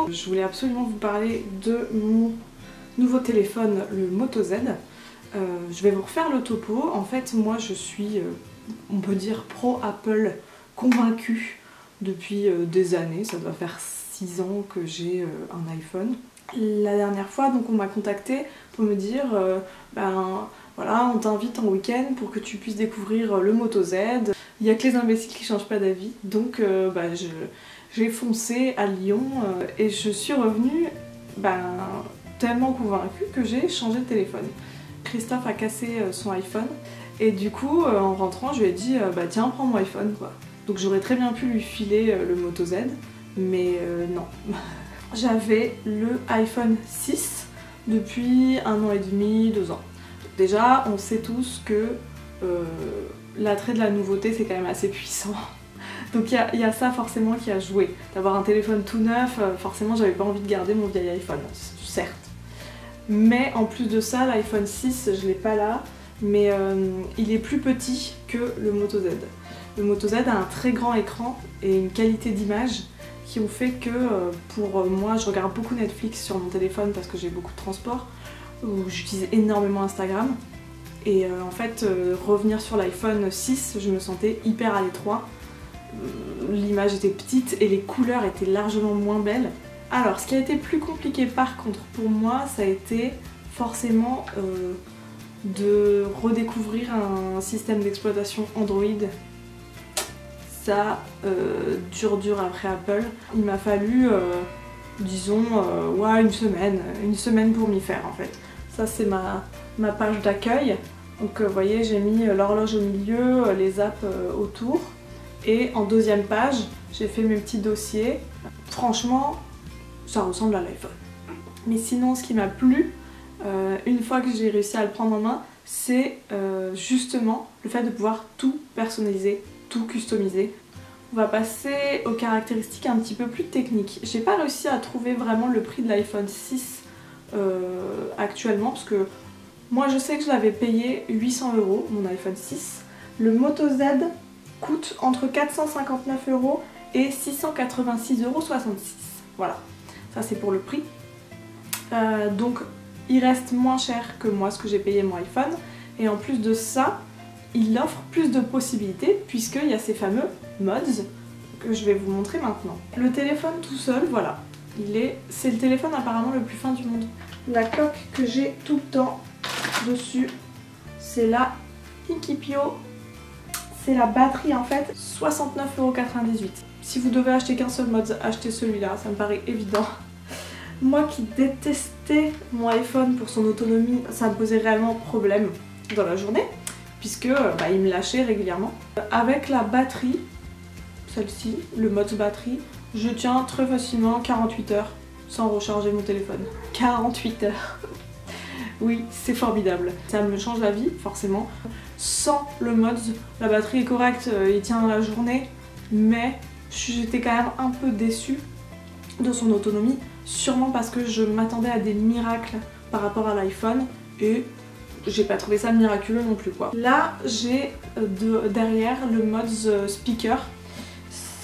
vidéo, je voulais absolument vous parler de mon nouveau téléphone, le Moto Z. Je vais vous refaire le topo. En fait, moi je suis, on peut dire, pro Apple convaincue depuis des années. Ça doit faire 6 ans que j'ai un iPhone. La dernière fois, donc, on m'a contacté pour me dire ben voilà, on t'invite en week-end pour que tu puisses découvrir le Moto Z. Il n'y a que les imbéciles qui changent pas d'avis. Donc j'ai foncé à Lyon et je suis revenue tellement convaincue que j'ai changé de téléphone. Christophe a cassé son iPhone et du coup en rentrant je lui ai dit tiens, prends mon iPhone quoi. Donc j'aurais très bien pu lui filer le Moto Z, mais non. J'avais le iPhone 6 depuis 1 an et demi, 2 ans. Déjà on sait tous que l'attrait de la nouveauté c'est quand même assez puissant. Donc il y a ça forcément qui a joué. D'avoir un téléphone tout neuf, forcément j'avais pas envie de garder mon vieil iPhone, certes. Mais en plus de ça, l'iPhone 6, je l'ai pas là, mais il est plus petit que le Moto Z. Le Moto Z a un très grand écran et une qualité d'image qui ont fait que pour moi, je regarde beaucoup Netflix sur mon téléphone parce que j'ai beaucoup de transport, où j'utilise énormément Instagram. Et en fait, revenir sur l'iPhone 6, je me sentais hyper à l'étroit. L'image était petite et les couleurs étaient largement moins belles. Alors, ce qui a été plus compliqué par contre pour moi, ça a été forcément de redécouvrir un système d'exploitation Android. Ça, dur après Apple. Il m'a fallu, disons, ouais, une semaine pour m'y faire en fait. Ça c'est ma page d'accueil. Donc vous voyez, j'ai mis l'horloge au milieu, les apps autour. Et en deuxième page, j'ai fait mes petits dossiers. Franchement, ça ressemble à l'iPhone. Mais sinon, ce qui m'a plu, une fois que j'ai réussi à le prendre en main, c'est justement le fait de pouvoir tout personnaliser, tout customiser. On va passer aux caractéristiques un petit peu plus techniques. J'ai pas réussi à trouver vraiment le prix de l'iPhone 6 actuellement, parce que moi je sais que je l'avais payé 800 €, mon iPhone 6. Le Moto Z coûte entre 459 € et 686,66 €. Voilà. Ça c'est pour le prix. Donc il reste moins cher que moi ce que j'ai payé mon iPhone. Et en plus de ça, il offre plus de possibilités puisqu'il y a ces fameux mods que je vais vous montrer maintenant. Le téléphone tout seul, voilà. C'est le téléphone apparemment le plus fin du monde. La coque que j'ai tout le temps dessus, c'est la Inkipio. C'est la batterie en fait, 69,98 €. Si vous devez acheter qu'un seul mode, achetez celui-là, ça me paraît évident. Moi qui détestais mon iPhone pour son autonomie, ça me posait réellement problème dans la journée, puisque il me lâchait régulièrement. Avec la batterie, celle-ci, le mode batterie, je tiens très facilement 48 heures sans recharger mon téléphone. 48 heures. Oui, c'est formidable. Ça me change la vie, forcément. Sans le mode, la batterie est correcte, il tient la journée, mais j'étais quand même un peu déçue de son autonomie, sûrement parce que je m'attendais à des miracles par rapport à l'iPhone et j'ai pas trouvé ça miraculeux non plus quoi. Là j'ai derrière le mode speaker,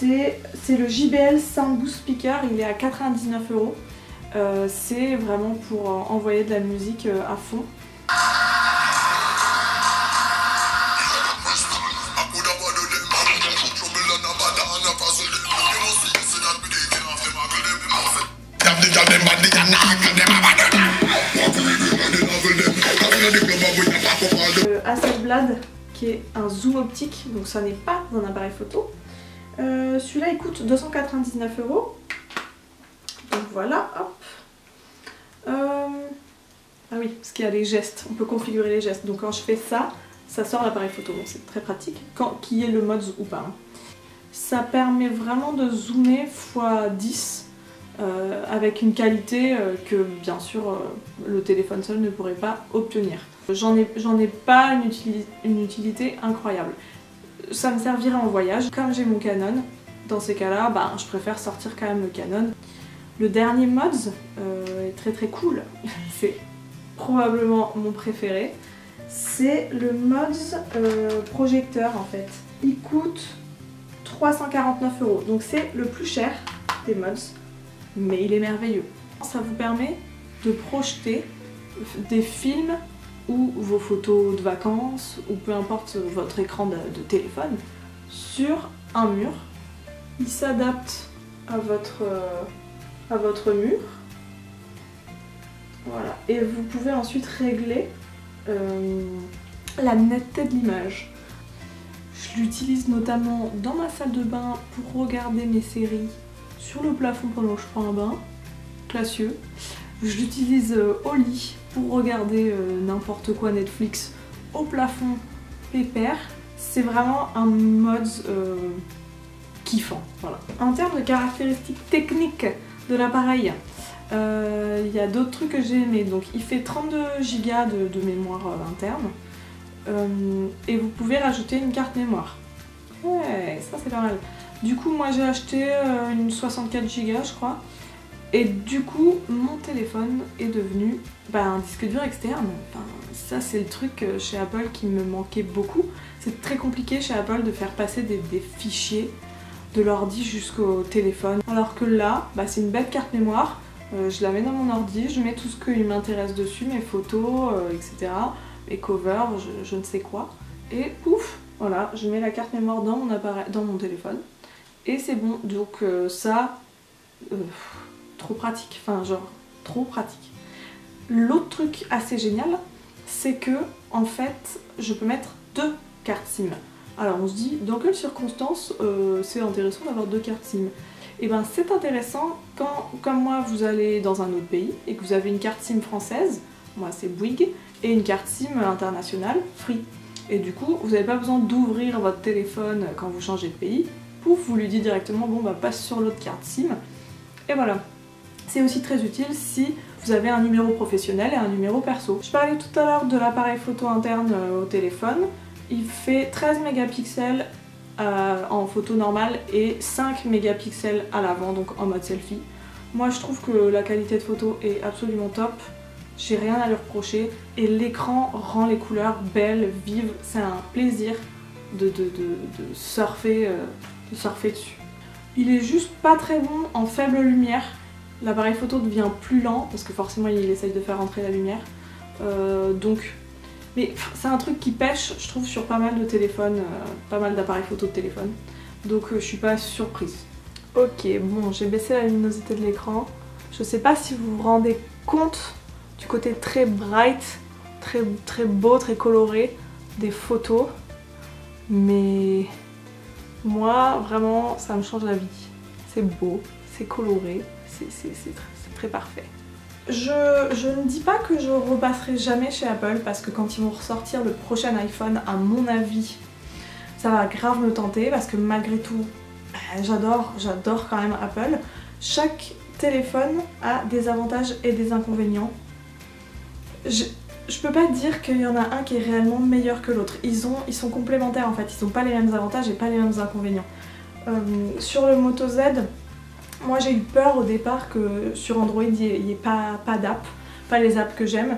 c'est le JBL Sound Boost Speaker, il est à 99 €. C'est vraiment pour envoyer de la musique à fond. Hasselblad qui est un zoom optique, donc ça n'est pas un appareil photo. Celui-là il coûte 299 €. Donc voilà, hop. Ah oui, parce qu'il y a les gestes, on peut configurer les gestes. Donc quand je fais ça, ça sort l'appareil photo, donc c'est très pratique. Qu'il y ait le mode ou pas. Hein. Ça permet vraiment de zoomer x10 avec une qualité que bien sûr le téléphone seul ne pourrait pas obtenir. J'en ai pas une utilité incroyable. Ça me servirait en voyage. Comme j'ai mon Canon, dans ces cas-là, je préfère sortir quand même le Canon. Le dernier mods est très cool. C'est probablement mon préféré. C'est le mods projecteur en fait. Il coûte 349 €. Donc c'est le plus cher des mods. mais il est merveilleux. Ça vous permet de projeter des films ou vos photos de vacances, ou peu importe votre écran de téléphone, sur un mur. Il s'adapte à votre mur. Voilà. Et vous pouvez ensuite régler la netteté de l'image. Je l'utilise notamment dans ma salle de bain pour regarder mes séries sur le plafond pendant que je prends un bain. Classieux. Je l'utilise au lit pour regarder n'importe quoi Netflix au plafond pépère. C'est vraiment un mode kiffant. Voilà. En termes de caractéristiques techniques de l'appareil, il y a d'autres trucs que j'ai aimés. Donc il fait 32 Go de mémoire interne et vous pouvez rajouter une carte mémoire. Ouais, ça c'est pas mal. Du coup moi j'ai acheté une 64 Go je crois. Et du coup, mon téléphone est devenu un disque dur externe. Enfin, ça, c'est le truc chez Apple qui me manquait beaucoup. C'est très compliqué chez Apple de faire passer des fichiers de l'ordi jusqu'au téléphone. Alors que là, c'est une bête carte mémoire. Je la mets dans mon ordi, je mets tout ce qui m'intéresse dessus, mes photos, etc. Mes covers, je ne sais quoi. Et pouf, voilà, je mets la carte mémoire dans mon appareil, dans mon téléphone. Et c'est bon. Donc ça... trop pratique, enfin genre trop pratique. L'autre truc assez génial, c'est que en fait je peux mettre 2 cartes SIM. Alors on se dit dans quelles circonstances c'est intéressant d'avoir 2 cartes SIM. Et ben c'est intéressant quand, comme moi, vous allez dans un autre pays et que vous avez une carte SIM française, moi c'est Bouygues, et une carte SIM internationale, Free. Et du coup vous n'avez pas besoin d'ouvrir votre téléphone quand vous changez de pays, pouf, vous lui dites directement bon passe sur l'autre carte SIM, et voilà. C'est aussi très utile si vous avez un numéro professionnel et un numéro perso. Je parlais tout à l'heure de l'appareil photo interne au téléphone. Il fait 13 mégapixels en photo normale et 5 mégapixels à l'avant, donc en mode selfie. Moi je trouve que la qualité de photo est absolument top. J'ai rien à lui reprocher et l'écran rend les couleurs belles, vives. C'est un plaisir de surfer dessus. Il est juste pas très bon en faible lumière. L'appareil photo devient plus lent parce que forcément il essaye de faire entrer la lumière. Mais c'est un truc qui pêche, je trouve, sur pas mal de téléphones, pas mal d'appareils photo de téléphone. Donc je suis pas surprise. Ok, bon, j'ai baissé la luminosité de l'écran. Je sais pas si vous vous rendez compte du côté très bright, très beau, très coloré des photos. Mais moi, vraiment, ça me change la vie. C'est beau, c'est coloré. C'est très parfait. Je ne dis pas que je repasserai jamais chez Apple parce que quand ils vont ressortir le prochain iPhone, à mon avis, ça va grave me tenter parce que malgré tout, j'adore quand même Apple. Chaque téléphone a des avantages et des inconvénients. Je peux pas dire qu'il y en a un qui est réellement meilleur que l'autre. Ils sont complémentaires en fait, ils n'ont pas les mêmes avantages et pas les mêmes inconvénients. Sur le Moto Z, moi j'ai eu peur au départ que sur Android il n'y ait pas d'app, pas les apps que j'aime.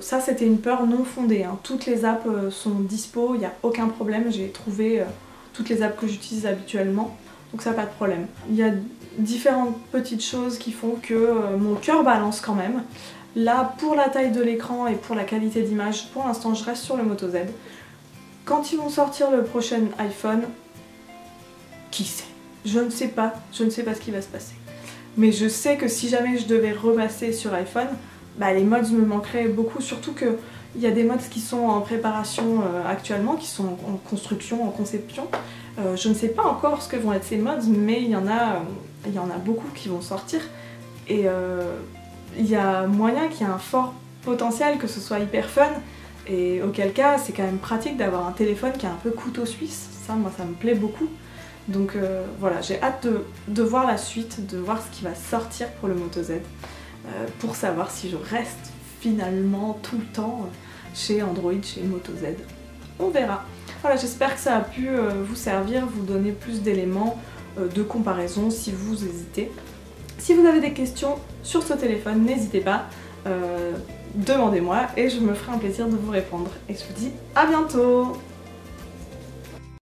Ça c'était une peur non fondée, hein. Toutes les apps sont dispo, il n'y a aucun problème, j'ai trouvé toutes les apps que j'utilise habituellement, donc ça pas de problème. Il y a différentes petites choses qui font que mon cœur balance quand même. Là pour la taille de l'écran et pour la qualité d'image, pour l'instant je reste sur le Moto Z. Quand ils vont sortir le prochain iPhone, qui sait ? Je ne sais pas ce qui va se passer. Mais je sais que si jamais je devais repasser sur iPhone, les mods me manqueraient beaucoup, surtout qu'il y a des mods qui sont en préparation actuellement, qui sont en construction, en conception. Je ne sais pas encore ce que vont être ces mods, mais il y en a beaucoup qui vont sortir. Et il y a moyen qu'il y ait un fort potentiel, que ce soit hyper fun, et auquel cas c'est quand même pratique d'avoir un téléphone qui est un peu couteau suisse. Ça, moi ça me plaît beaucoup. Donc voilà, j'ai hâte de voir la suite, de voir ce qui va sortir pour le Moto Z, pour savoir si je reste finalement tout le temps chez Android, chez Moto Z. On verra. Voilà, j'espère que ça a pu vous servir, vous donner plus d'éléments de comparaison si vous hésitez. Si vous avez des questions sur ce téléphone, n'hésitez pas, demandez-moi et je me ferai un plaisir de vous répondre. Et je vous dis à bientôt!